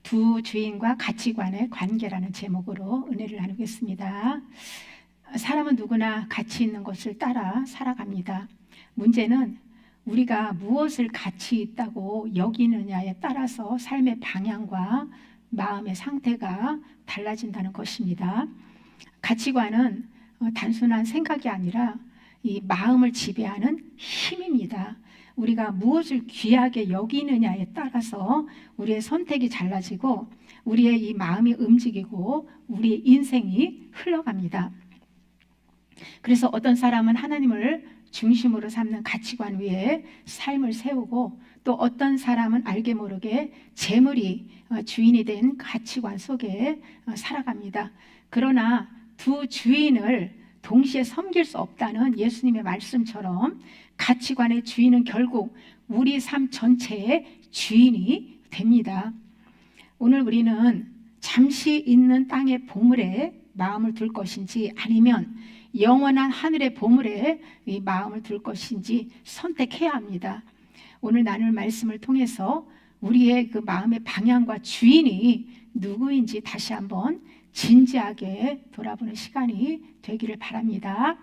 두 주인과 가치관의 관계라는 제목으로 은혜를 나누겠습니다. 사람은 누구나 가치 있는 것을 따라 살아갑니다. 문제는 우리가 무엇을 가치 있다고 여기느냐에 따라서 삶의 방향과 마음의 상태가 달라진다는 것입니다. 가치관은 단순한 생각이 아니라 이 마음을 지배하는 힘입니다. 우리가 무엇을 귀하게 여기느냐에 따라서 우리의 선택이 달라지고 우리의 이 마음이 움직이고 우리의 인생이 흘러갑니다. 그래서 어떤 사람은 하나님을 중심으로 삼는 가치관 위에 삶을 세우고 또 어떤 사람은 알게 모르게 재물이 주인이 된 가치관 속에 살아갑니다. 그러나 두 주인을 동시에 섬길 수 없다는 예수님의 말씀처럼 가치관의 주인은 결국 우리 삶 전체의 주인이 됩니다. 오늘 우리는 잠시 있는 땅의 보물에 마음을 둘 것인지 아니면 영원한 하늘의 보물에 이 마음을 둘 것인지 선택해야 합니다. 오늘 나눌 말씀을 통해서 우리의 그 마음의 방향과 주인이 누구인지 다시 한번 진지하게 돌아보는 시간이 되기를 바랍니다.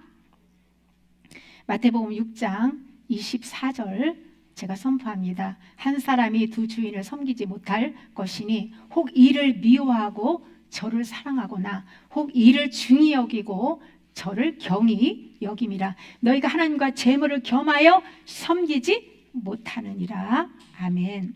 마태복음 6장 24절 제가 선포합니다. 한 사람이 두 주인을 섬기지 못할 것이니 혹 이를 미워하고 저를 사랑하거나 혹 이를 중히 여기고 저를 경히 여김이라. 너희가 하나님과 재물을 겸하여 섬기지 못하느니라. 아멘.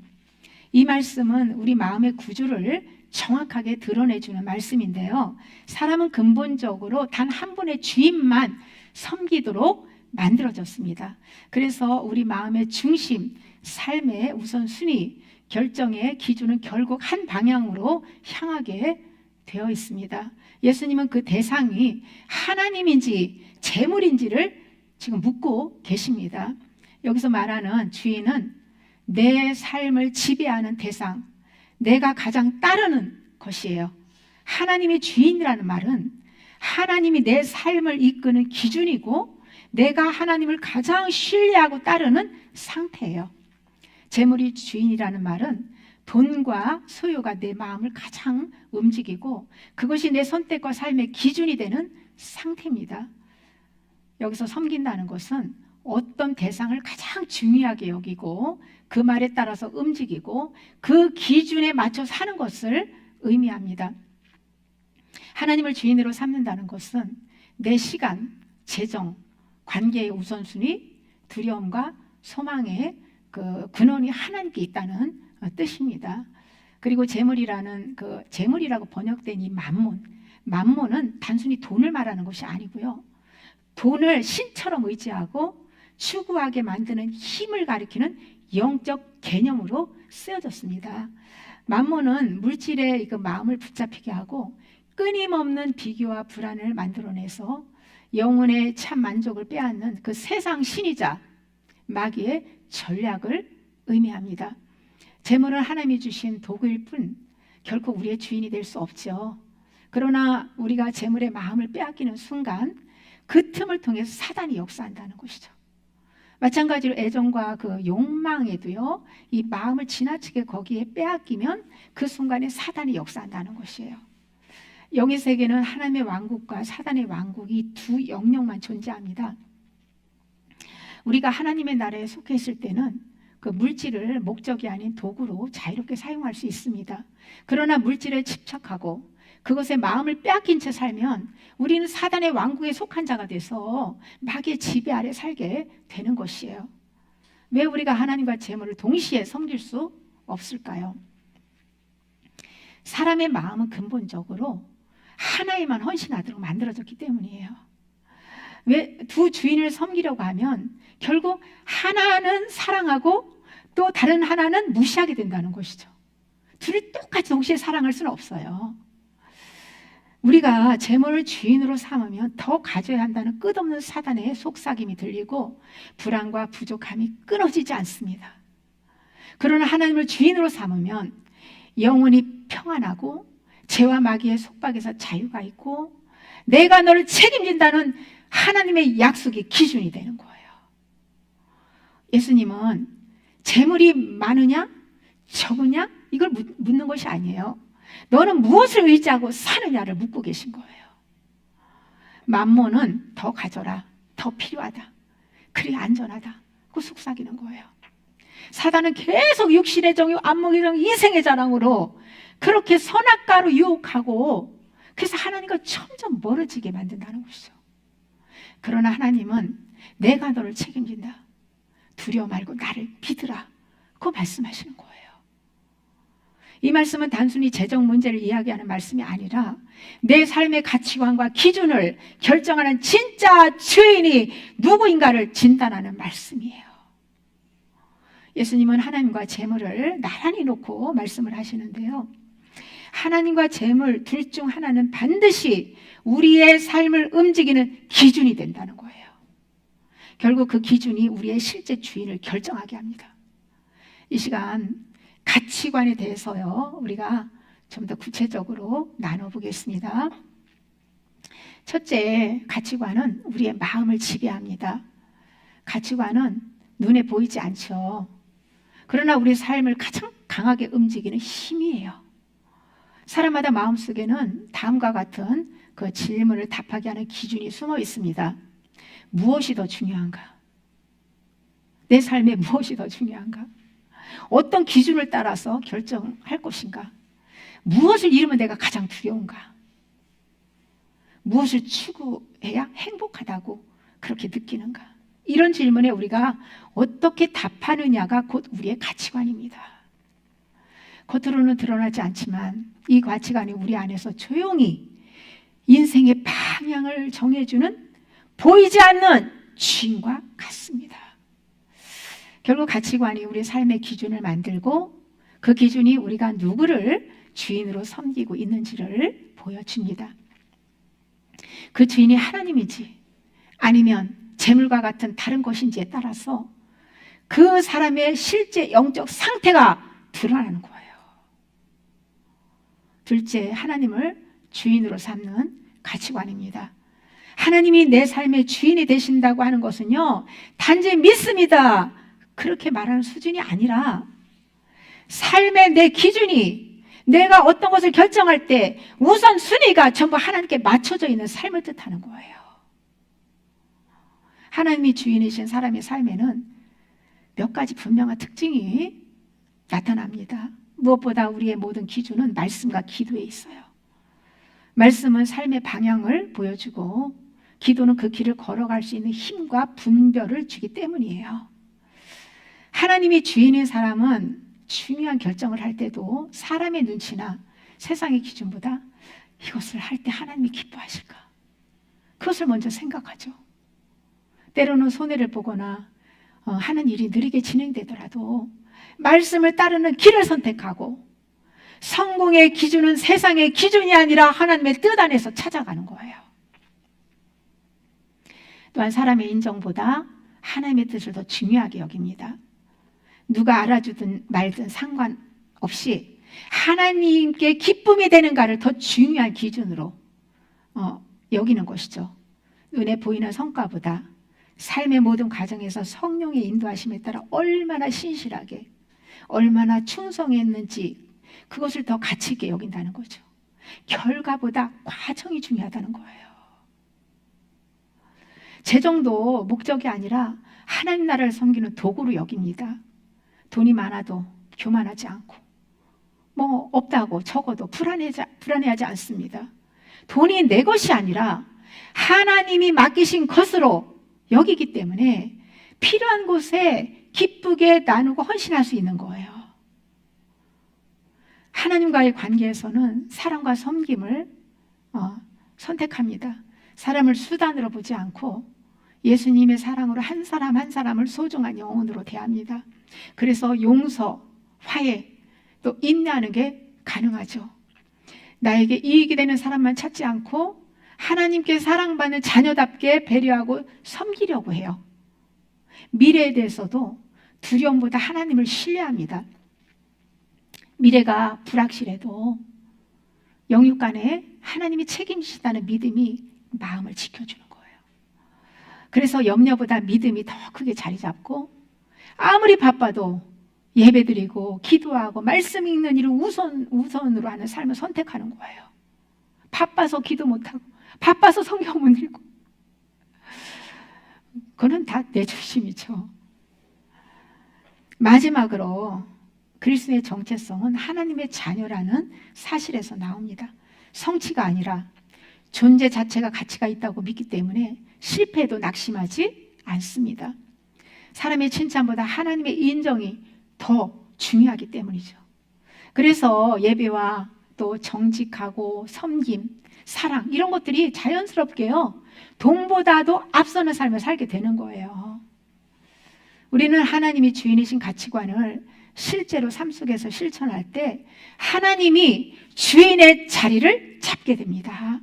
이 말씀은 우리 마음의 구조를 정확하게 드러내주는 말씀인데요. 사람은 근본적으로 단 한 분의 주인만 섬기도록 만들어졌습니다. 그래서 우리 마음의 중심, 삶의 우선순위, 결정의 기준은 결국 한 방향으로 향하게 되어 있습니다. 예수님은 그 대상이 하나님인지 재물인지를 지금 묻고 계십니다. 여기서 말하는 주인은 내 삶을 지배하는 대상, 내가 가장 따르는 것이에요. 하나님이 주인이라는 말은 하나님이 내 삶을 이끄는 기준이고 내가 하나님을 가장 신뢰하고 따르는 상태예요. 재물이 주인이라는 말은 돈과 소유가 내 마음을 가장 움직이고 그것이 내 선택과 삶의 기준이 되는 상태입니다. 여기서 섬긴다는 것은 어떤 대상을 가장 중요하게 여기고 그 말에 따라서 움직이고 그 기준에 맞춰 사는 것을 의미합니다. 하나님을 주인으로 삼는다는 것은 내 시간, 재정, 관계의 우선순위, 두려움과 소망의 그 근원이 하나님께 있다는 뜻입니다. 그리고 재물이라는 그 재물이라고 번역된 이 만몬은 단순히 돈을 말하는 것이 아니고요. 돈을 신처럼 의지하고 추구하게 만드는 힘을 가리키는 영적 개념으로 쓰여졌습니다. 만몬은 물질의 그 마음을 붙잡히게 하고 끊임없는 비교와 불안을 만들어내서 영혼의 참 만족을 빼앗는 그 세상 신이자 마귀의 전략을 의미합니다. 재물은 하나님이 주신 도구일 뿐 결코 우리의 주인이 될 수 없죠. 그러나 우리가 재물의 마음을 빼앗기는 순간 그 틈을 통해서 사단이 역사한다는 것이죠. 마찬가지로 애정과 그 욕망에도요, 이 마음을 지나치게 거기에 빼앗기면 그 순간에 사단이 역사한다는 것이에요. 영의 세계는 하나님의 왕국과 사단의 왕국이 두 영역만 존재합니다. 우리가 하나님의 나라에 속해 있을 때는 그 물질을 목적이 아닌 도구로 자유롭게 사용할 수 있습니다. 그러나 물질에 집착하고 그것에 마음을 빼앗긴 채 살면 우리는 사단의 왕국에 속한 자가 돼서 마귀의 지배 아래 살게 되는 것이에요. 왜 우리가 하나님과 재물을 동시에 섬길 수 없을까요? 사람의 마음은 근본적으로 하나에만 헌신하도록 만들어졌기 때문이에요. 왜 두 주인을 섬기려고 하면 결국 하나는 사랑하고 또 다른 하나는 무시하게 된다는 것이죠. 둘이 똑같이 동시에 사랑할 수는 없어요. 우리가 재물을 주인으로 삼으면 더 가져야 한다는 끝없는 사단의 속삭임이 들리고 불안과 부족함이 끊어지지 않습니다. 그러나 하나님을 주인으로 삼으면 영혼이 평안하고 죄와 마귀의 속박에서 자유가 있고 내가 너를 책임진다는 하나님의 약속이 기준이 되는 거예요. 예수님은 재물이 많으냐 적으냐 이걸 묻는 것이 아니에요. 너는 무엇을 의지하고 사느냐를 묻고 계신 거예요. 만몬은 더 가져라. 더 필요하다. 그래 안전하다. 그 속삭이는 거예요. 사단은 계속 육신의 정욕, 안목의 정욕, 이생의 자랑으로 그렇게 선악과로 유혹하고 그래서 하나님과 점점 멀어지게 만든다는 것이죠. 그러나 하나님은 내가 너를 책임진다. 두려워 말고 나를 믿으라. 그 말씀하시는 거예요. 이 말씀은 단순히 재정 문제를 이야기하는 말씀이 아니라 내 삶의 가치관과 기준을 결정하는 진짜 주인이 누구인가를 진단하는 말씀이에요. 예수님은 하나님과 재물을 나란히 놓고 말씀을 하시는데요. 하나님과 재물 둘 중 하나는 반드시 우리의 삶을 움직이는 기준이 된다는 거예요. 결국 그 기준이 우리의 실제 주인을 결정하게 합니다. 이 시간 가치관에 대해서요, 우리가 좀 더 구체적으로 나눠보겠습니다. 첫째, 가치관은 우리의 마음을 지배합니다. 가치관은 눈에 보이지 않죠. 그러나 우리 삶을 가장 강하게 움직이는 힘이에요. 사람마다 마음속에는 다음과 같은 그 질문을 답하게 하는 기준이 숨어 있습니다. 무엇이 더 중요한가? 내 삶에 무엇이 더 중요한가? 어떤 기준을 따라서 결정할 것인가? 무엇을 잃으면 내가 가장 두려운가? 무엇을 추구해야 행복하다고 그렇게 느끼는가? 이런 질문에 우리가 어떻게 답하느냐가 곧 우리의 가치관입니다. 겉으로는 드러나지 않지만 이 가치관이 우리 안에서 조용히 인생의 방향을 정해주는 보이지 않는 주인과 같습니다. 결국 가치관이 우리 삶의 기준을 만들고 그 기준이 우리가 누구를 주인으로 섬기고 있는지를 보여줍니다. 그 주인이 하나님인지 아니면 재물과 같은 다른 것인지에 따라서 그 사람의 실제 영적 상태가 드러나는 거예요. 둘째, 하나님을 주인으로 삼는 가치관입니다. 하나님이 내 삶의 주인이 되신다고 하는 것은요, 단지 믿습니다. 그렇게 말하는 수준이 아니라 삶의 내 기준이 내가 어떤 것을 결정할 때 우선순위가 전부 하나님께 맞춰져 있는 삶을 뜻하는 거예요. 하나님이 주인이신 사람의 삶에는 몇 가지 분명한 특징이 나타납니다. 무엇보다 우리의 모든 기준은 말씀과 기도에 있어요. 말씀은 삶의 방향을 보여주고 기도는 그 길을 걸어갈 수 있는 힘과 분별을 주기 때문이에요. 하나님이 주인인 사람은 중요한 결정을 할 때도 사람의 눈치나 세상의 기준보다 이것을 할 때 하나님이 기뻐하실까? 그것을 먼저 생각하죠. 때로는 손해를 보거나 하는 일이 느리게 진행되더라도 말씀을 따르는 길을 선택하고 성공의 기준은 세상의 기준이 아니라 하나님의 뜻 안에서 찾아가는 거예요. 또한 사람의 인정보다 하나님의 뜻을 더 중요하게 여깁니다. 누가 알아주든 말든 상관없이 하나님께 기쁨이 되는가를 더 중요한 기준으로 여기는 것이죠. 눈에 보이는 성과보다 삶의 모든 과정에서 성령의 인도하심에 따라 얼마나 신실하게 얼마나 충성했는지 그것을 더 가치 있게 여긴다는 거죠. 결과보다 과정이 중요하다는 거예요. 재정도 목적이 아니라 하나님 나라를 섬기는 도구로 여깁니다. 돈이 많아도 교만하지 않고 없다고 적어도 불안해하지 않습니다. 돈이 내 것이 아니라 하나님이 맡기신 것으로 여기기 때문에 필요한 곳에 기쁘게 나누고 헌신할 수 있는 거예요. 하나님과의 관계에서는 사랑과 섬김을 선택합니다. 사람을 수단으로 보지 않고 예수님의 사랑으로 한 사람 한 사람을 소중한 영혼으로 대합니다. 그래서 용서, 화해, 또 인내하는 게 가능하죠. 나에게 이익이 되는 사람만 찾지 않고 하나님께 사랑받는 자녀답게 배려하고 섬기려고 해요. 미래에 대해서도 두려움보다 하나님을 신뢰합니다. 미래가 불확실해도 영육간에 하나님이 책임지시다는 믿음이 마음을 지켜주는 거예요. 그래서 염려보다 믿음이 더 크게 자리 잡고 아무리 바빠도 예배드리고 기도하고 말씀 읽는 일을 우선으로 하는 삶을 선택하는 거예요. 바빠서 기도 못하고 바빠서 성경 못 읽고, 그건 다 내 중심이죠. 마지막으로 그리스도의 정체성은 하나님의 자녀라는 사실에서 나옵니다. 성취가 아니라 존재 자체가 가치가 있다고 믿기 때문에 실패해도 낙심하지 않습니다. 사람의 칭찬보다 하나님의 인정이 더 중요하기 때문이죠. 그래서 예배와 또 정직하고 섬김, 사랑, 이런 것들이 자연스럽게요, 돈보다도 앞서는 삶을 살게 되는 거예요. 우리는 하나님이 주인이신 가치관을 실제로 삶 속에서 실천할 때 하나님이 주인의 자리를 잡게 됩니다.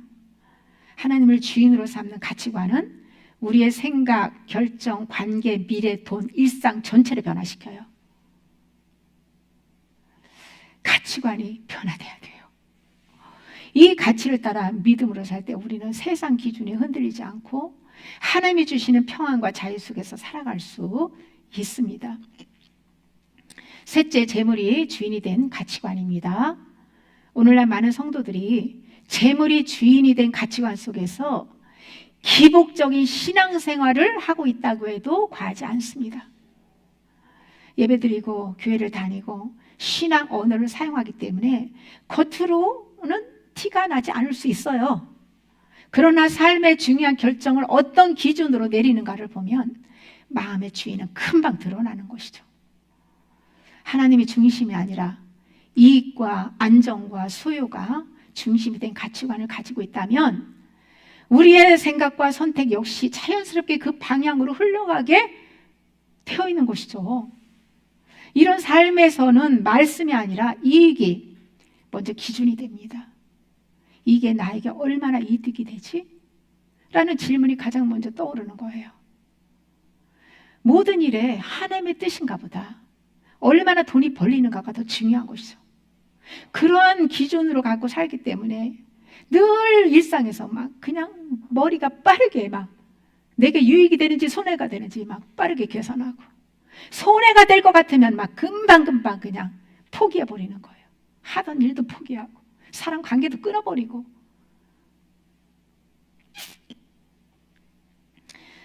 하나님을 주인으로 삼는 가치관은 우리의 생각, 결정, 관계, 미래, 돈, 일상 전체를 변화시켜요. 가치관이 변화돼야 돼요. 이 가치를 따라 믿음으로 살 때 우리는 세상 기준에 흔들리지 않고 하나님이 주시는 평안과 자유 속에서 살아갈 수 있습니다. 셋째, 재물이 주인이 된 가치관입니다. 오늘날 많은 성도들이 재물이 주인이 된 가치관 속에서 기복적인 신앙생활을 하고 있다고 해도 과하지 않습니다. 예배드리고 교회를 다니고 신앙 언어를 사용하기 때문에 겉으로는 티가 나지 않을 수 있어요. 그러나 삶의 중요한 결정을 어떤 기준으로 내리는가를 보면 마음의 주인은 금방 드러나는 것이죠. 하나님이 중심이 아니라 이익과 안정과 소유가 중심이 된 가치관을 가지고 있다면 우리의 생각과 선택 역시 자연스럽게 그 방향으로 흘러가게 되어 있는 것이죠. 이런 삶에서는 말씀이 아니라 이익이 먼저 기준이 됩니다. 이게 나에게 얼마나 이득이 되지? 라는 질문이 가장 먼저 떠오르는 거예요. 모든 일에 하나님의 뜻인가 보다, 얼마나 돈이 벌리는가가 더 중요한 것이죠. 그러한 기준으로 갖고 살기 때문에 늘 일상에서 막 그냥 머리가 빠르게 막 내게 유익이 되는지 손해가 되는지 막 빠르게 계산하고, 손해가 될 것 같으면 막 금방금방 그냥 포기해버리는 거예요. 하던 일도 포기하고 사람 관계도 끊어버리고.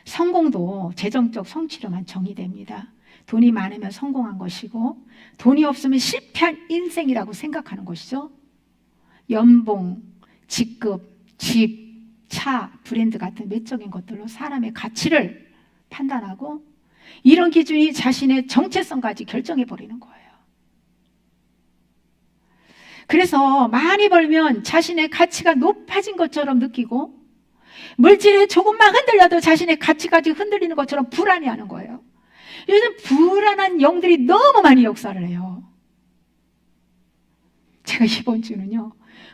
성공도 재정적 성취로만 정의됩니다. 돈이 많으면 성공한 것이고 돈이 없으면 실패한 인생이라고 생각하는 것이죠. 연봉, 직급, 집, 차, 브랜드 같은 외적인 것들로 사람의 가치를 판단하고 이런 기준이 자신의 정체성까지 결정해버리는 거예요. 그래서 많이 벌면 자신의 가치가 높아진 것처럼 느끼고 물질에 조금만 흔들려도 자신의 가치까지 흔들리는 것처럼 불안해하는 거예요. 요즘 불안한 영들이 너무 많이 역사를 해요. 제가 이번 주는요,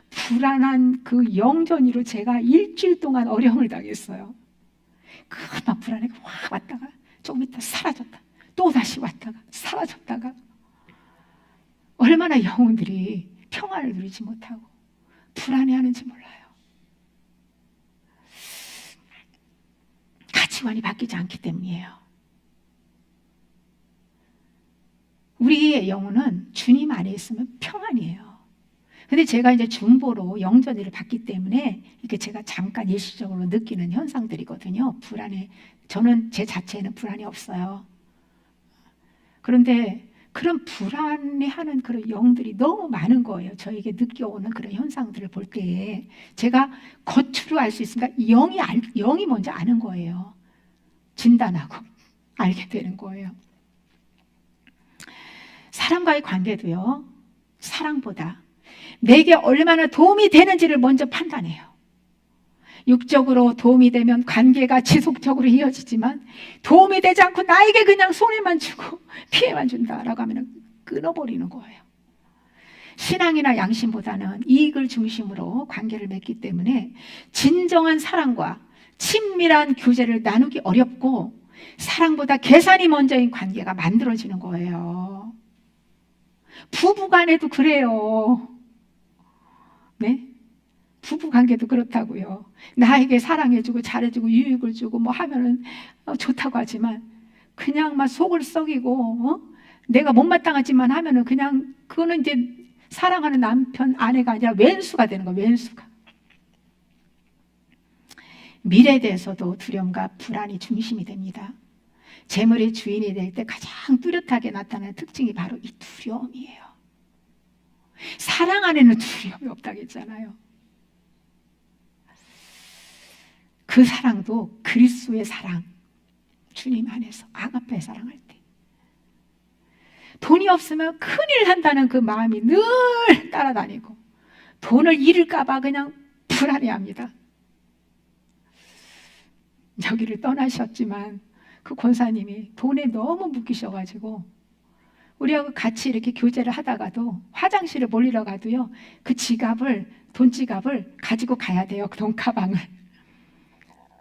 불안한 그 영전이로 제가 일주일 동안 어려움을 당했어요. 막 불안해가 확 왔다가 조금 있다 사라졌다, 또 다시 왔다가 사라졌다가, 얼마나 영혼들이 평안을 누리지 못하고 불안해하는지 몰라요. 가치관이 바뀌지 않기 때문이에요. 우리의 영혼은 주님 안에 있으면 평안이에요. 근데 제가 이제 중보로 영전이를 받기 때문에 이게 제가 잠깐 일시적으로 느끼는 현상들이거든요. 불안해. 저는 제 자체에는 불안이 없어요. 그런데 그런 불안해하는 그런 영들이 너무 많은 거예요. 저에게 느껴오는 그런 현상들을 볼 때에 제가 겉으로 알 수 있으니까 영이 먼저 아는 거예요. 진단하고 알게 되는 거예요. 사람과의 관계도요, 사랑보다 내게 얼마나 도움이 되는지를 먼저 판단해요. 육적으로 도움이 되면 관계가 지속적으로 이어지지만 도움이 되지 않고 나에게 그냥 손해만 주고 피해만 준다라고 하면 끊어버리는 거예요. 신앙이나 양심보다는 이익을 중심으로 관계를 맺기 때문에 진정한 사랑과 친밀한 교제를 나누기 어렵고 사랑보다 계산이 먼저인 관계가 만들어지는 거예요. 부부간에도 그래요. 네? 부부관계도 그렇다고요. 나에게 사랑해주고 잘해주고 유익을 주고 뭐 하면은 좋다고 하지만 그냥 막 속을 썩이고 내가 못마땅하지만 하면은 그냥 그거는 이제 사랑하는 남편, 아내가 아니라 왼수가 되는 거예요. 왼수가. 미래에 대해서도 두려움과 불안이 중심이 됩니다. 재물의 주인이 될 때 가장 뚜렷하게 나타나는 특징이 바로 이 두려움이에요. 사랑 안에는 두려움이 없다고 했잖아요. 그 사랑도 그리스도의 사랑, 주님 안에서 아가페 사랑할 때 돈이 없으면 큰일 난다는 그 마음이 늘 따라다니고 돈을 잃을까 봐 그냥 불안해합니다. 여기를 떠나셨지만 그 권사님이 돈에 너무 묶이셔가지고 우리하고 같이 이렇게 교제를 하다가도 화장실을 몰리러 가도요, 그 지갑을, 돈 지갑을 가지고 가야 돼요. 돈 가방을.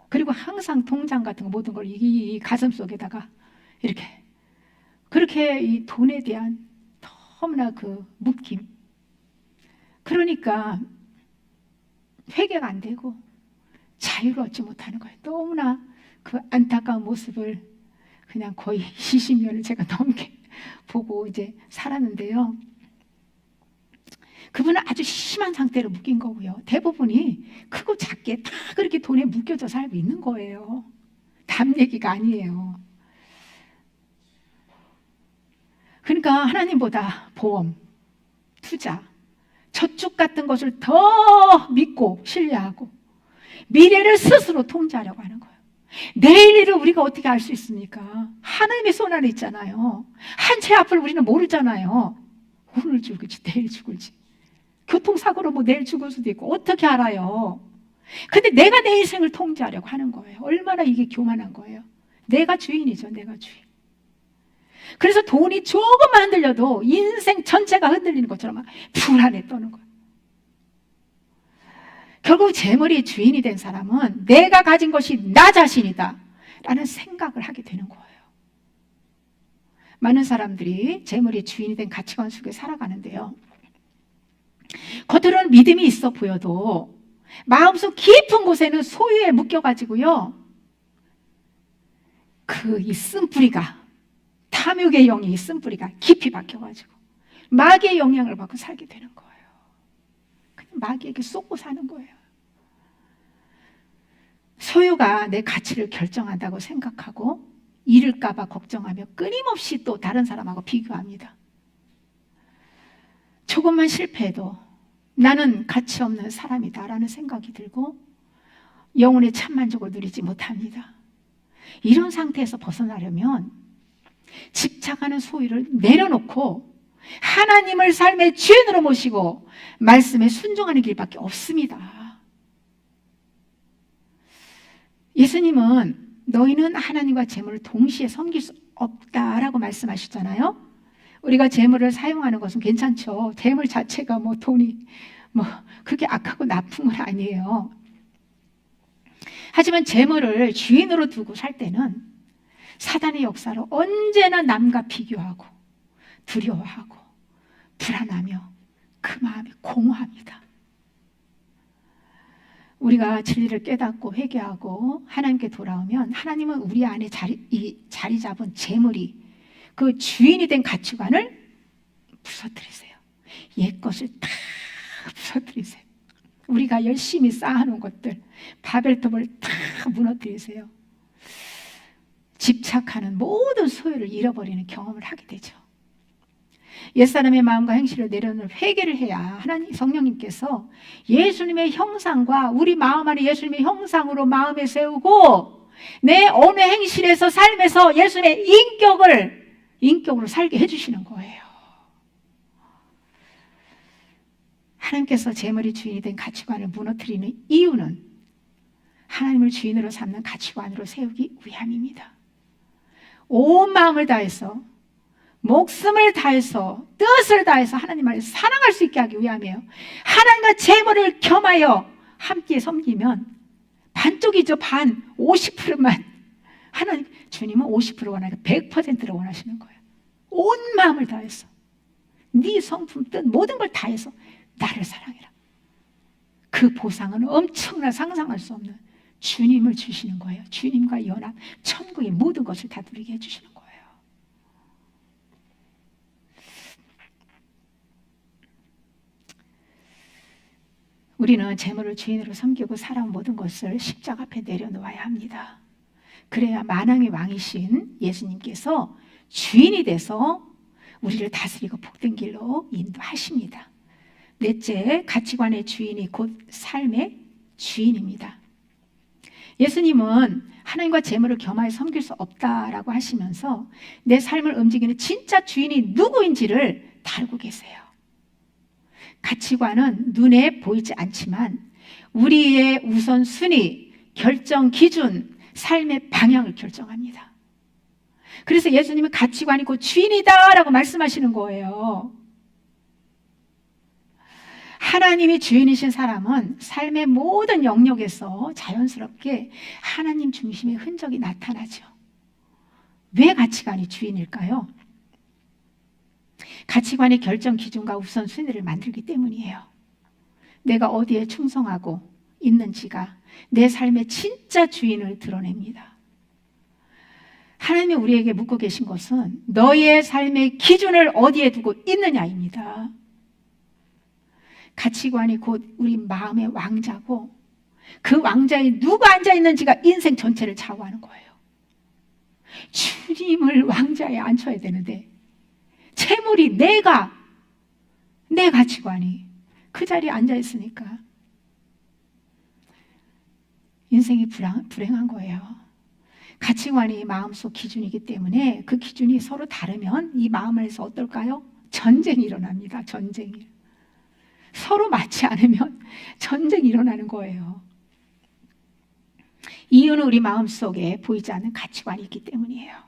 그리고 항상 통장 같은 거 모든 걸 이 가슴 속에다가 이렇게, 그렇게 이 돈에 대한 너무나 그 묶임. 그러니까 회개가 안 되고 자유를 얻지 못하는 거예요. 너무나 그 안타까운 모습을 그냥 거의 20년을 제가 넘게 보고 이제 살았는데요. 그분은 아주 심한 상태로 묶인 거고요. 대부분이 크고 작게 다 그렇게 돈에 묶여져 살고 있는 거예요. 남 얘기가 아니에요. 그러니까 하나님보다 보험, 투자, 저축 같은 것을 더 믿고 신뢰하고 미래를 스스로 통제하려고 하는 거예요. 내일 일을 우리가 어떻게 알 수 있습니까? 하나님의 손 안에 있잖아요. 한 채 앞을 우리는 모르잖아요. 오늘 죽을지 내일 죽을지, 교통사고로 뭐 내일 죽을 수도 있고 어떻게 알아요? 근데 내가 내 인생을 통제하려고 하는 거예요. 얼마나 이게 교만한 거예요. 내가 주인이죠. 내가 주인. 그래서 돈이 조금만 흔들려도 인생 전체가 흔들리는 것처럼 막 불안에 떠는 거예요. 결국 재물이 주인이 된 사람은 내가 가진 것이 나 자신이다 라는 생각을 하게 되는 거예요. 많은 사람들이 재물이 주인이 된 가치관 속에 살아가는데요, 겉으로는 믿음이 있어 보여도 마음속 깊은 곳에는 소유에 묶여가지고요, 그 이 쓴뿌리가, 탐욕의 영이 이 쓴뿌리가 깊이 박혀가지고 마귀의 영향을 받고 살게 되는 거예요. 그냥 마귀에게 쏟고 사는 거예요. 소유가 내 가치를 결정한다고 생각하고 잃을까 봐 걱정하며 끊임없이 또 다른 사람하고 비교합니다. 조금만 실패해도 나는 가치 없는 사람이다 라는 생각이 들고 영혼의 참만족을 누리지 못합니다. 이런 상태에서 벗어나려면 집착하는 소유를 내려놓고 하나님을 삶의 주인으로 모시고 말씀에 순종하는 길밖에 없습니다. 예수님은 너희는 하나님과 재물을 동시에 섬길 수 없다라고 말씀하셨잖아요. 우리가 재물을 사용하는 것은 괜찮죠. 재물 자체가 뭐 돈이 뭐 그렇게 악하고 나쁜 건 아니에요. 하지만 재물을 주인으로 두고 살 때는 사단의 역사로 언제나 남과 비교하고 두려워하고 불안하며 그 마음이 공허합니다. 우리가 진리를 깨닫고 회개하고 하나님께 돌아오면 하나님은 우리 안에 자리 잡은 재물이 그 주인이 된 가치관을 부서뜨리세요. 옛 것을 다 부서뜨리세요. 우리가 열심히 쌓아놓은 것들, 바벨탑을 다 무너뜨리세요. 집착하는 모든 소유를 잃어버리는 경험을 하게 되죠. 옛사람의 마음과 행실을 내려놓을 회개를 해야 하나님 성령님께서 예수님의 형상과 우리 마음 안에 예수님의 형상으로 마음에 세우고 내 어느 행실에서 삶에서 예수님의 인격으로 살게 해주시는 거예요. 하나님께서 재물이 주인이 된 가치관을 무너뜨리는 이유는 하나님을 주인으로 삼는 가치관으로 세우기 위함입니다. 온 마음을 다해서 목숨을 다해서 뜻을 다해서 하나님을 사랑할 수 있게 하기 위함이에요. 하나님과 재물을 겸하여 함께 섬기면 반쪽이죠. 반 50%만 하나님, 주님은 50% 원하니까 100%를 원하시는 거예요. 온 마음을 다해서 네 성품 뜻 모든 걸 다해서 나를 사랑해라. 그 보상은 엄청나 상상할 수 없는 주님을 주시는 거예요. 주님과 연합, 천국의 모든 것을 다 누리게 해주시는 거예요. 우리는 재물을 주인으로 섬기고 살아온 모든 것을 십자가 앞에 내려놓아야 합니다. 그래야 만왕의 왕이신 예수님께서 주인이 돼서 우리를 다스리고 복된 길로 인도하십니다. 넷째, 가치관의 주인이 곧 삶의 주인입니다. 예수님은 하나님과 재물을 겸하여 섬길 수 없다라고 하시면서 내 삶을 움직이는 진짜 주인이 누구인지를 다루고 계세요. 가치관은 눈에 보이지 않지만 우리의 우선순위, 결정 기준, 삶의 방향을 결정합니다. 그래서 예수님은 가치관이 곧 주인이다 라고 말씀하시는 거예요. 하나님이 주인이신 사람은 삶의 모든 영역에서 자연스럽게 하나님 중심의 흔적이 나타나죠. 왜 가치관이 주인일까요? 가치관의 결정 기준과 우선순위를 만들기 때문이에요. 내가 어디에 충성하고 있는지가 내 삶의 진짜 주인을 드러냅니다. 하나님이 우리에게 묻고 계신 것은 너의 삶의 기준을 어디에 두고 있느냐입니다. 가치관이 곧 우리 마음의 왕자고 그 왕자에 누가 앉아있는지가 인생 전체를 좌우하는 거예요. 주님을 왕자에 앉혀야 되는데 재물이 내 가치관이 그 자리에 앉아있으니까 인생이 불행한 거예요. 가치관이 마음속 기준이기 때문에 그 기준이 서로 다르면 이 마음 안에서 어떨까요? 전쟁이 일어납니다. 전쟁이. 서로 맞지 않으면 전쟁이 일어나는 거예요. 이유는 우리 마음속에 보이지 않는 가치관이 있기 때문이에요.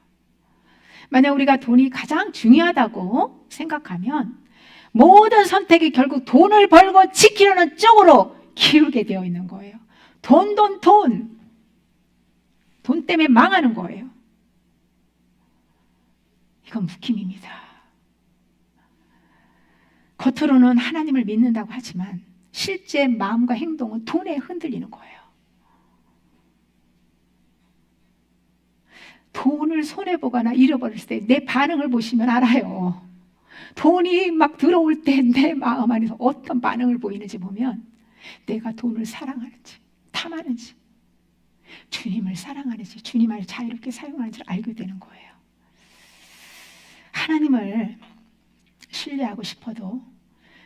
만약 우리가 돈이 가장 중요하다고 생각하면 모든 선택이 결국 돈을 벌고 지키려는 쪽으로 기울게 되어 있는 거예요. 돈 때문에 망하는 거예요. 이건 묶임입니다. 겉으로는 하나님을 믿는다고 하지만 실제 마음과 행동은 돈에 흔들리는 거예요. 돈을 손해보거나 잃어버렸을 때 내 반응을 보시면 알아요. 돈이 막 들어올 때 내 마음 안에서 어떤 반응을 보이는지 보면 내가 돈을 사랑하는지 탐하는지 주님을 사랑하는지 주님을 자유롭게 사용하는지를 알게 되는 거예요. 하나님을 신뢰하고 싶어도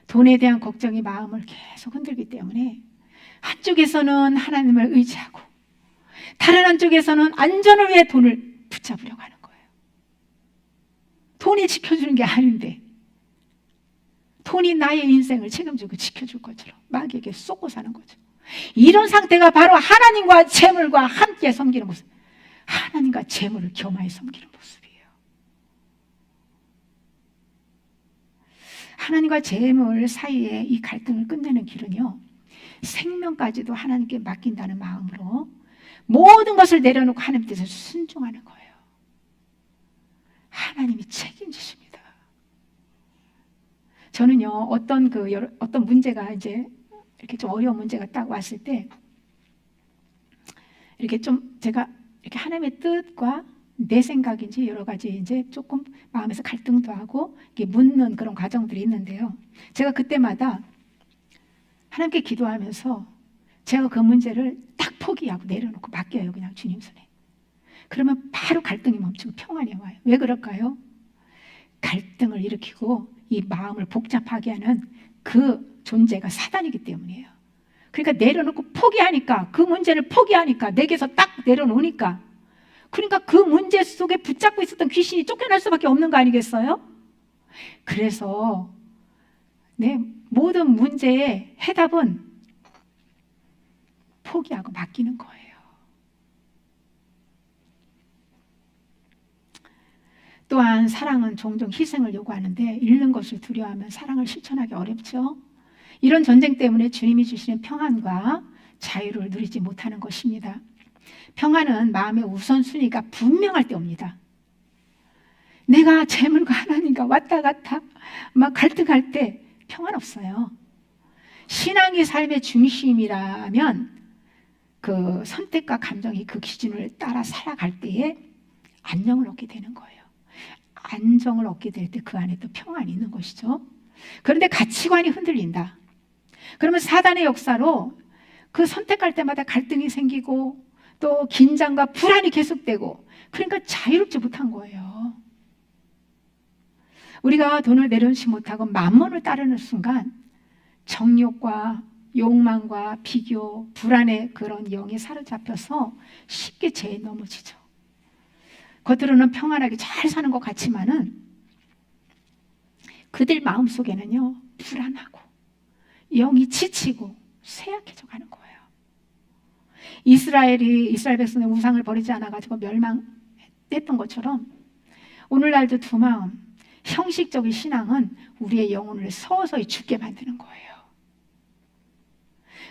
돈에 대한 걱정이 마음을 계속 흔들기 때문에 한쪽에서는 하나님을 의지하고 다른 한쪽에서는 안전을 위해 돈을 붙잡으려고 하는 거예요. 돈이 지켜주는 게 아닌데 돈이 나의 인생을 책임지고 지켜줄 것처럼 마귀에게 쏟고 사는 거죠. 이런 상태가 바로 하나님과 재물과 함께 섬기는 모습, 하나님과 재물을 겸하여 섬기는 모습이에요. 하나님과 재물 사이에 이 갈등을 끝내는 길은요, 생명까지도 하나님께 맡긴다는 마음으로 모든 것을 내려놓고 하나님 뜻에 순종하는 거예요. 하나님이 책임지십니다. 저는요, 어떤 문제가 이제 이렇게 좀 어려운 문제가 딱 왔을 때 이렇게 좀 제가 이렇게 하나님의 뜻과 내 생각인지 여러 가지 이제 조금 마음에서 갈등도 하고 이렇게 묻는 그런 과정들이 있는데요. 제가 그때마다 하나님께 기도하면서 제가 그 문제를 딱 포기하고 내려놓고 맡겨요. 그냥 주님 손에. 그러면 바로 갈등이 멈추고 평안이 와요. 왜 그럴까요? 갈등을 일으키고 이 마음을 복잡하게 하는 그 존재가 사단이기 때문이에요. 그러니까 내려놓고 포기하니까, 그 문제를 포기하니까, 내게서 딱 내려놓으니까, 그러니까 그 문제 속에 붙잡고 있었던 귀신이 쫓겨날 수밖에 없는 거 아니겠어요? 그래서 내 모든 문제의 해답은 포기하고 맡기는 거예요. 또한 사랑은 종종 희생을 요구하는데 잃는 것을 두려워하면 사랑을 실천하기 어렵죠. 이런 전쟁 때문에 주님이 주시는 평안과 자유를 누리지 못하는 것입니다. 평안은 마음의 우선순위가 분명할 때 옵니다. 내가 재물과 하나님과 왔다 갔다 막 갈등할 때 평안 없어요. 신앙이 삶의 중심이라면 그 선택과 감정이 그 기준을 따라 살아갈 때에 안녕을 얻게 되는 거예요. 안정을 얻게 될 때 그 안에 또 평안이 있는 것이죠. 그런데 가치관이 흔들린다. 그러면 사단의 역사로 그 선택할 때마다 갈등이 생기고 또 긴장과 불안이 계속되고, 그러니까 자유롭지 못한 거예요. 우리가 돈을 내려놓지 못하고 만몬을 따르는 순간 정욕과 욕망과 비교, 불안의 그런 영에 사로잡혀서 쉽게 죄에 넘어지죠. 겉으로는 평안하게 잘 사는 것 같지만은 그들 마음속에는요, 불안하고 영이 지치고 쇠약해져 가는 거예요. 이스라엘 백성의 우상을 버리지 않아가지고 멸망했던 것처럼 오늘날도 두 마음, 형식적인 신앙은 우리의 영혼을 서서히 죽게 만드는 거예요.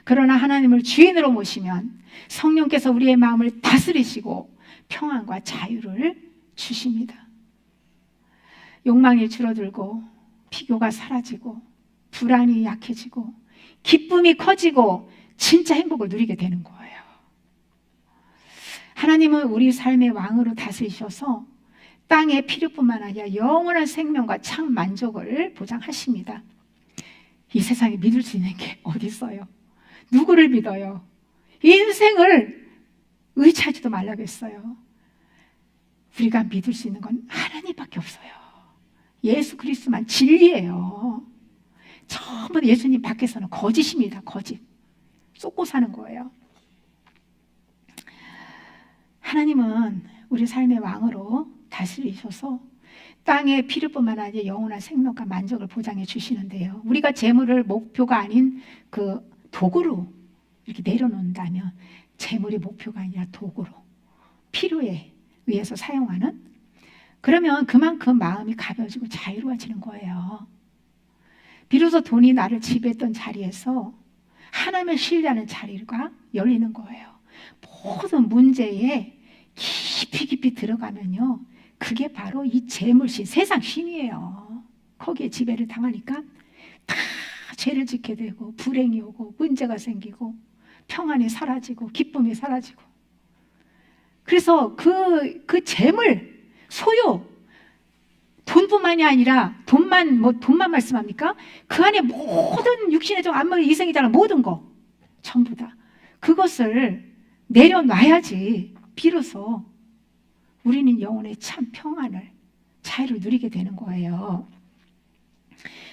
그러나 하나님을 주인으로 모시면 성령께서 우리의 마음을 다스리시고 평안과 자유를 주십니다. 욕망이 줄어들고 비교가 사라지고 불안이 약해지고 기쁨이 커지고 진짜 행복을 누리게 되는 거예요. 하나님은 우리 삶의 왕으로 다스리셔서 땅의 필요뿐만 아니라 영원한 생명과 참 만족을 보장하십니다. 이 세상에 믿을 수 있는 게 어디 있어요? 누구를 믿어요? 인생을 의지하지도 말라고 했어요. 우리가 믿을 수 있는 건 하나님밖에 없어요. 예수 그리스도만 진리예요. 전부 예수님 밖에서는 거짓입니다. 거짓. 쏟고 사는 거예요. 하나님은 우리 삶의 왕으로 다스리셔서 땅의 필요뿐만 아니라 영원한 생명과 만족을 보장해 주시는데요. 우리가 재물을 목표가 아닌 그 도구로 이렇게 내려놓는다면, 재물이 목표가 아니라 도구로 필요에 의해서 사용하는, 그러면 그만큼 마음이 가벼워지고 자유로워지는 거예요. 비로소 돈이 나를 지배했던 자리에서 하나님을 신뢰하는 자리가 열리는 거예요. 모든 문제에 깊이 들어가면요, 그게 바로 이 재물신, 세상 신이에요. 거기에 지배를 당하니까 다 죄를 짓게 되고 불행이 오고 문제가 생기고 평안이 사라지고 기쁨이 사라지고. 그래서 그 재물, 소유, 돈뿐만이 아니라 돈만 말씀합니까? 그 안에 모든 육신의 정, 안목의 이생이잖아, 모든 거 전부 다 그것을 내려놔야지 비로소 우리는 영혼의 참 평안을, 자유를 누리게 되는 거예요.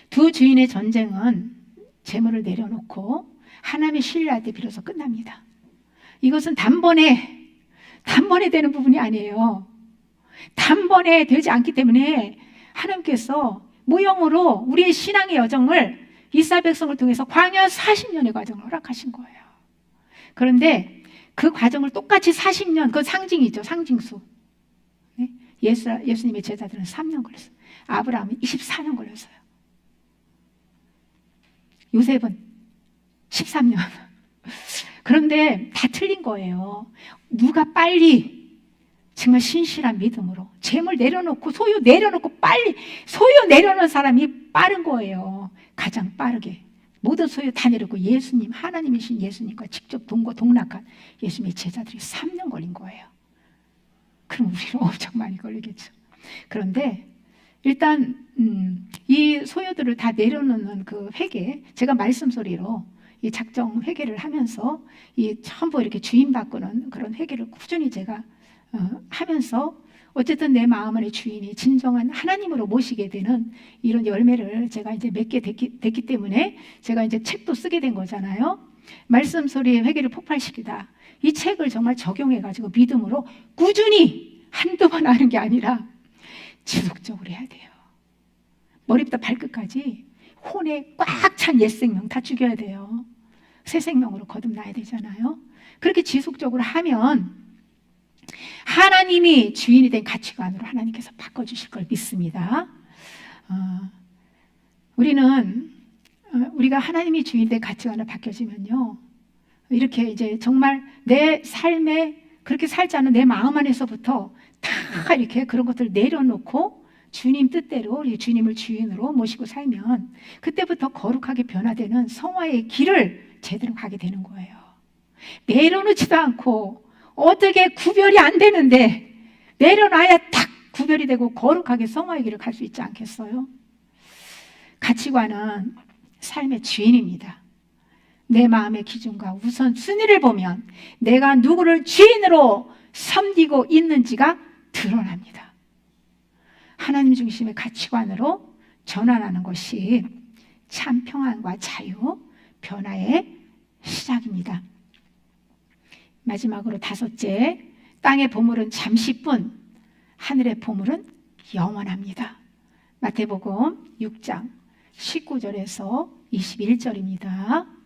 두 주인의 전쟁은 재물을 내려놓고 하나님을 신뢰할 때 비로소 끝납니다. 이것은 단번에 되는 부분이 아니에요. 단번에 되지 않기 때문에 하나님께서 모형으로 우리의 신앙의 여정을 이스라엘 백성을 통해서 광야 40년의 과정을 허락하신 거예요. 그런데 그 과정을 똑같이 40년, 그 상징이죠, 상징수. 네? 예수님의 제자들은 3년 걸렸어요. 아브라함은 24년 걸렸어요. 요셉은 13년. 그런데 다 틀린 거예요. 누가 빨리 정말 신실한 믿음으로 재물 내려놓고 소유 내려놓고 빨리 소유 내려놓은 사람이 빠른 거예요. 가장 빠르게 모든 소유 다 내려놓고 예수님, 하나님이신 예수님과 직접 동거동락한 예수님의 제자들이 3년 걸린 거예요. 그럼 우리는 엄청 많이 걸리겠죠. 그런데 일단 이 소유들을 다 내려놓는 그 회개, 제가 말씀소리로 이 작정 회개를 하면서 이 전부 이렇게 주인 바꾸는 그런 회개를 꾸준히 제가 하면서 어쨌든 내 마음 안의 주인이 진정한 하나님으로 모시게 되는 이런 열매를 제가 이제 맺게 됐기 때문에 제가 이제 책도 쓰게 된 거잖아요. 말씀소리의 회개를 폭발시키다. 이 책을 정말 적용해가지고 믿음으로 꾸준히 한두 번 하는 게 아니라 지속적으로 해야 돼요. 머리부터 발끝까지 혼에 꽉 찬 옛생명 다 죽여야 돼요. 새 생명으로 거듭나야 되잖아요. 그렇게 지속적으로 하면 하나님이 주인이 된 가치관으로 하나님께서 바꿔주실 걸 믿습니다. 우리가 하나님이 주인 된 가치관을 바뀌어지면요, 이렇게 이제 정말 내 삶에 그렇게 살지 않은 내 마음 안에서부터 다 이렇게 그런 것들을 내려놓고 주님 뜻대로 주님을 주인으로 모시고 살면 그때부터 거룩하게 변화되는 성화의 길을 제대로 가게 되는 거예요. 내려놓지도 않고 어떻게 구별이 안 되는데 내려놔야 딱 구별이 되고 거룩하게 성화의 길을 갈 수 있지 않겠어요? 가치관은 삶의 주인입니다. 내 마음의 기준과 우선순위를 보면 내가 누구를 주인으로 섬기고 있는지가 드러납니다. 하나님 중심의 가치관으로 전환하는 것이 참 평안과 자유, 변화의 시작입니다. 마지막으로 다섯째, 땅의 보물은 잠시뿐, 하늘의 보물은 영원합니다. 마태복음 6장 19절에서 21절입니다.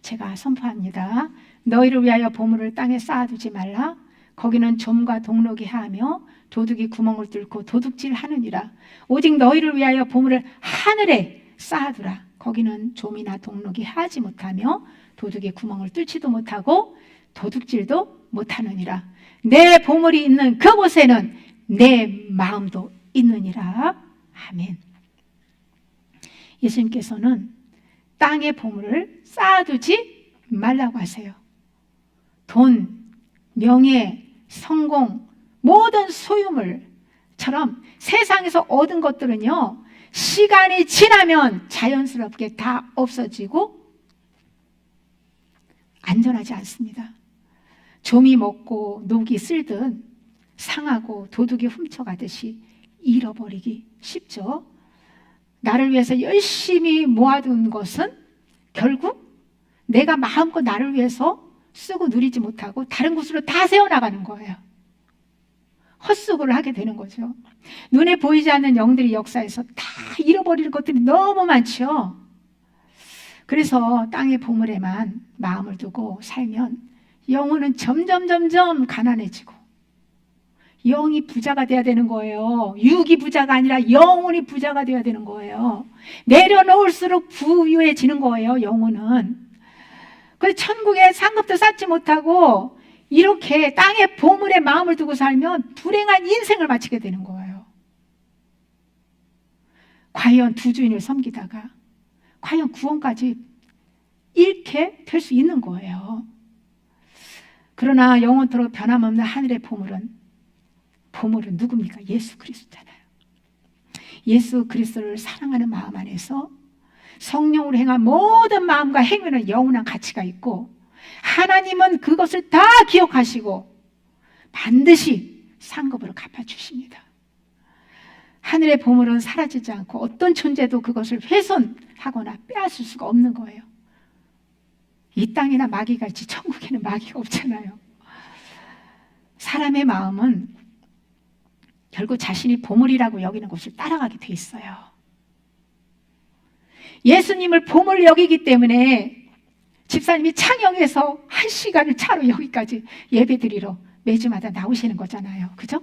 제가 선포합니다. 너희를 위하여 보물을 땅에 쌓아두지 말라. 거기는 좀과 동록이 하며 도둑이 구멍을 뚫고 도둑질하느니라. 오직 너희를 위하여 보물을 하늘에 쌓아두라. 거기는 좀이나 동록이 하지 못하며 도둑이 구멍을 뚫지도 못하고 도둑질도 못하느니라. 내 보물이 있는 그곳에는 내 마음도 있느니라. 아멘. 예수님께서는 땅의 보물을 쌓아두지 말라고 하세요. 돈, 명예, 성공, 모든 소유물처럼 세상에서 얻은 것들은요, 시간이 지나면 자연스럽게 다 없어지고 안전하지 않습니다. 좀이 먹고 녹이 쓸듯 상하고 도둑이 훔쳐가듯이 잃어버리기 쉽죠. 나를 위해서 열심히 모아둔 것은 결국 내가 마음껏 나를 위해서 쓰고 누리지 못하고 다른 곳으로 다 새어나가는 거예요. 헛수고를 하게 되는 거죠. 눈에 보이지 않는 영들이 역사에서 다 잃어버리는 것들이 너무 많죠. 그래서 땅의 보물에만 마음을 두고 살면 영혼은 점점 가난해지고 영이 부자가 돼야 되는 거예요. 육이 부자가 아니라 영혼이 부자가 돼야 되는 거예요. 내려놓을수록 부유해지는 거예요, 영혼은. 그래서 천국에 상급도 쌓지 못하고 이렇게 땅의 보물에 마음을 두고 살면 불행한 인생을 마치게 되는 거예요. 과연 두 주인을 섬기다가 과연 구원까지 잃게 될 수 있는 거예요. 그러나 영원토록 변함없는 하늘의 보물은 누굽니까? 예수 그리스도잖아요. 예수 그리스도를 사랑하는 마음 안에서 성령으로 행한 모든 마음과 행위는 영원한 가치가 있고 하나님은 그것을 다 기억하시고 반드시 상급으로 갚아주십니다. 하늘의 보물은 사라지지 않고 어떤 존재도 그것을 훼손하거나 빼앗을 수가 없는 거예요. 이 땅이나 마귀가 있지 천국에는 마귀가 없잖아요. 사람의 마음은 결국 자신이 보물이라고 여기는 것을 따라가게 돼 있어요. 예수님을 보물 여기기 때문에 집사님이 창영에서 1시간을 차로 여기까지 예배드리러 매주마다 나오시는 거잖아요. 그죠?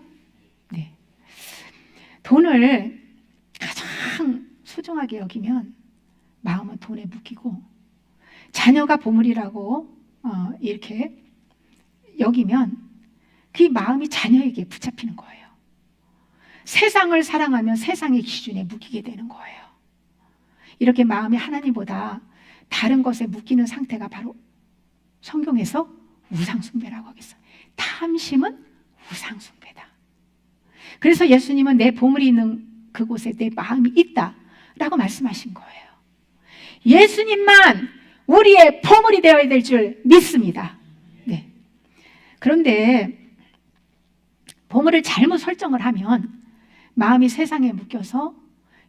네. 돈을 가장 소중하게 여기면 마음은 돈에 묶이고 자녀가 보물이라고 이렇게 여기면 그 마음이 자녀에게 붙잡히는 거예요. 세상을 사랑하면 세상의 기준에 묶이게 되는 거예요. 이렇게 마음이 하나님보다 다른 것에 묶이는 상태가 바로 성경에서 우상숭배라고 하겠어요. 탐심은 우상숭배다. 그래서 예수님은 내 보물이 있는 그곳에 내 마음이 있다라고 말씀하신 거예요. 예수님만 우리의 보물이 되어야 될 줄 믿습니다. 네. 그런데 보물을 잘못 설정을 하면 마음이 세상에 묶여서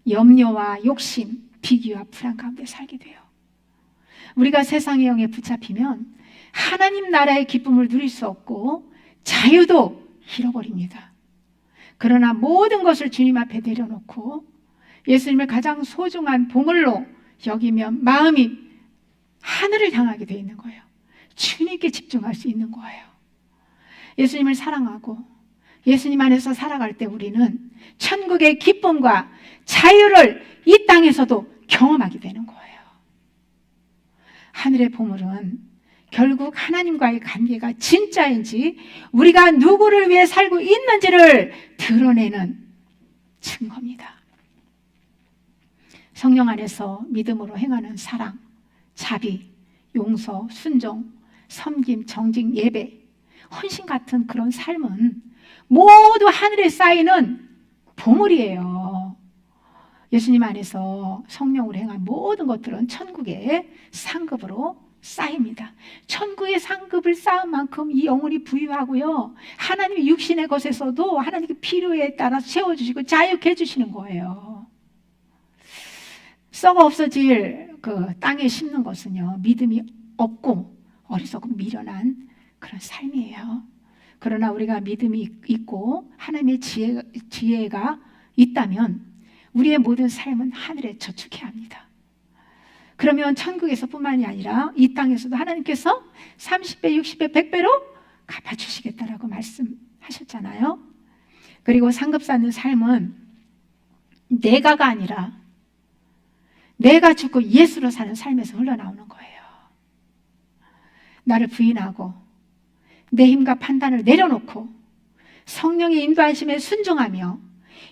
염려와 욕심, 비교와 불안 가운데 살게 돼요. 우리가 세상의 영에 붙잡히면 하나님 나라의 기쁨을 누릴 수 없고 자유도 잃어버립니다. 그러나 모든 것을 주님 앞에 내려놓고 예수님을 가장 소중한 보물로 여기면 마음이 하늘을 향하게 되어 있는 거예요. 주님께 집중할 수 있는 거예요. 예수님을 사랑하고 예수님 안에서 살아갈 때 우리는 천국의 기쁨과 자유를 이 땅에서도 경험하게 되는 거예요. 하늘의 보물은 결국 하나님과의 관계가 진짜인지 우리가 누구를 위해 살고 있는지를 드러내는 증거입니다. 성령 안에서 믿음으로 행하는 사랑, 자비, 용서, 순종, 섬김, 정직, 예배, 헌신 같은 그런 삶은 모두 하늘에 쌓이는 보물이에요. 예수님 안에서 성령으로 행한 모든 것들은 천국의 상급으로 쌓입니다. 천국의 상급을 쌓은 만큼 이 영혼이 부유하고요. 하나님의 육신의 것에서도 하나님의 필요에 따라 채워주시고 자유케 해주시는 거예요. 썩어 없어질 그 땅에 심는 것은요, 믿음이 없고 어리석고 미련한 그런 삶이에요. 그러나 우리가 믿음이 있고 하나님의 지혜가 있다면 우리의 모든 삶은 하늘에 저축해야 합니다. 그러면 천국에서 뿐만이 아니라 이 땅에서도 하나님께서 30배, 60배, 100배로 갚아주시겠다라고 말씀하셨잖아요. 그리고 상급 쌓는 삶은 내가가 아니라 내가 죽고 예수로 사는 삶에서 흘러나오는 거예요. 나를 부인하고 내 힘과 판단을 내려놓고 성령의 인도하심에 순종하며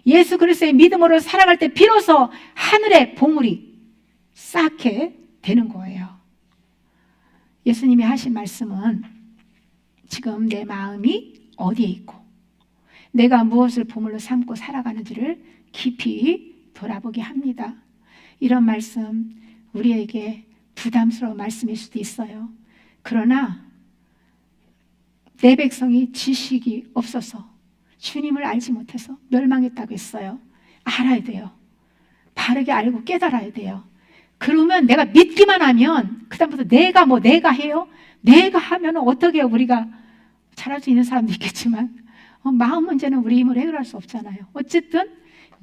예수 그리스도의 믿음으로 살아갈 때 비로소 하늘의 보물이 쌓게 되는 거예요. 예수님이 하신 말씀은 지금 내 마음이 어디에 있고 내가 무엇을 보물로 삼고 살아가는지를 깊이 돌아보게 합니다. 이런 말씀 우리에게 부담스러운 말씀일 수도 있어요. 그러나 내 백성이 지식이 없어서 주님을 알지 못해서 멸망했다고 했어요. 알아야 돼요. 바르게 알고 깨달아야 돼요. 그러면 내가 믿기만 하면 그다음부터 내가 해요? 내가 하면 어떻게 우리가 잘할 수 있는 사람도 있겠지만 마음 문제는 우리 힘으로 해결할 수 없잖아요. 어쨌든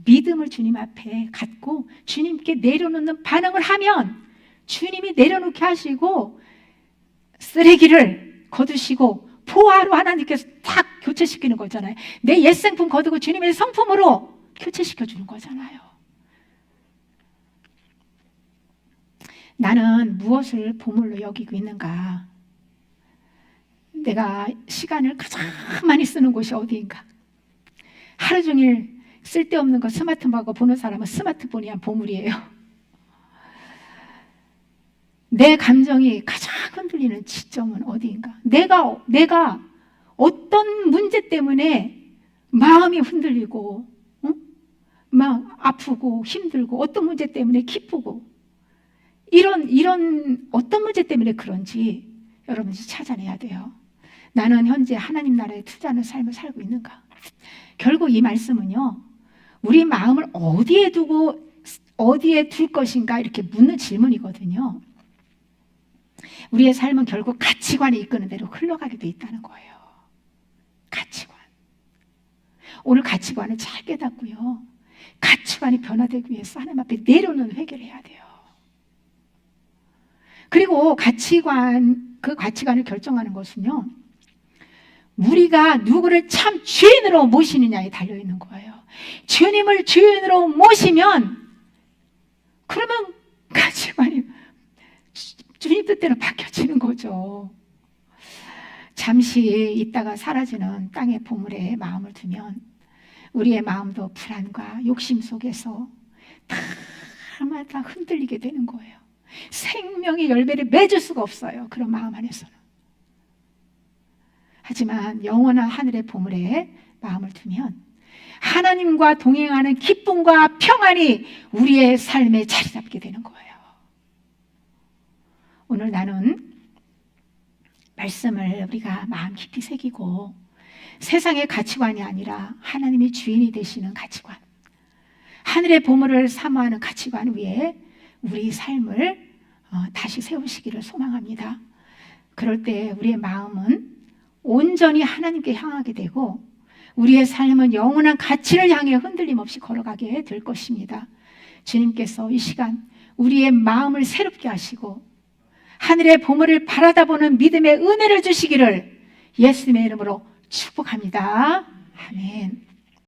믿음을 주님 앞에 갖고 주님께 내려놓는 반응을 하면 주님이 내려놓게 하시고 쓰레기를 거두시고 포화로 하나님께서 탁 교체시키는 거잖아요. 내 옛생품 거두고 주님의 성품으로 교체시켜 주는 거잖아요. 나는 무엇을 보물로 여기고 있는가? 내가 시간을 가장 많이 쓰는 곳이 어디인가? 하루 종일 쓸데없는 거 스마트폰하고 보는 사람은 스마트폰이 한 보물이에요. 내 감정이 가장 흔들리는 지점은 어디인가? 내가 어떤 문제 때문에 마음이 흔들리고 막 아프고 힘들고 어떤 문제 때문에 기쁘고 이런 어떤 문제 때문에 그런지 여러분이 찾아내야 돼요. 나는 현재 하나님 나라에 투자하는 삶을 살고 있는가? 결국 이 말씀은요, 우리 마음을 어디에 둘 것인가 이렇게 묻는 질문이거든요. 우리의 삶은 결국 가치관이 이끄는 대로 흘러가게 돼 있다는 거예요. 가치관. 오늘 가치관을 잘 깨닫고요. 가치관이 변화되기 위해서 하나님 앞에 내려놓는 회개를 해야 돼요. 그리고 그 가치관을 결정하는 것은요, 우리가 누구를 참 주인으로 모시느냐에 달려있는 거예요. 주님을 주인으로 모시면 그러면 가치관이 주님 뜻대로 바뀌어지는 거죠. 잠시 있다가 사라지는 땅의 보물에 마음을 두면 우리의 마음도 불안과 욕심 속에서 다마다 흔들리게 되는 거예요. 생명의 열매를 맺을 수가 없어요. 그런 마음 안에서는. 하지만 영원한 하늘의 보물에 마음을 두면 하나님과 동행하는 기쁨과 평안이 우리의 삶에 자리 잡게 되는 거예요. 오늘 나는 말씀을 우리가 마음 깊이 새기고 세상의 가치관이 아니라 하나님이 주인이 되시는 가치관, 하늘의 보물을 사모하는 가치관 위에 우리 삶을 다시 세우시기를 소망합니다. 그럴 때 우리의 마음은 온전히 하나님께 향하게 되고 우리의 삶은 영원한 가치를 향해 흔들림 없이 걸어가게 될 것입니다. 주님께서 이 시간 우리의 마음을 새롭게 하시고 하늘의 보물을 바라다보는 믿음의 은혜를 주시기를 예수님의 이름으로 축복합니다. 아멘.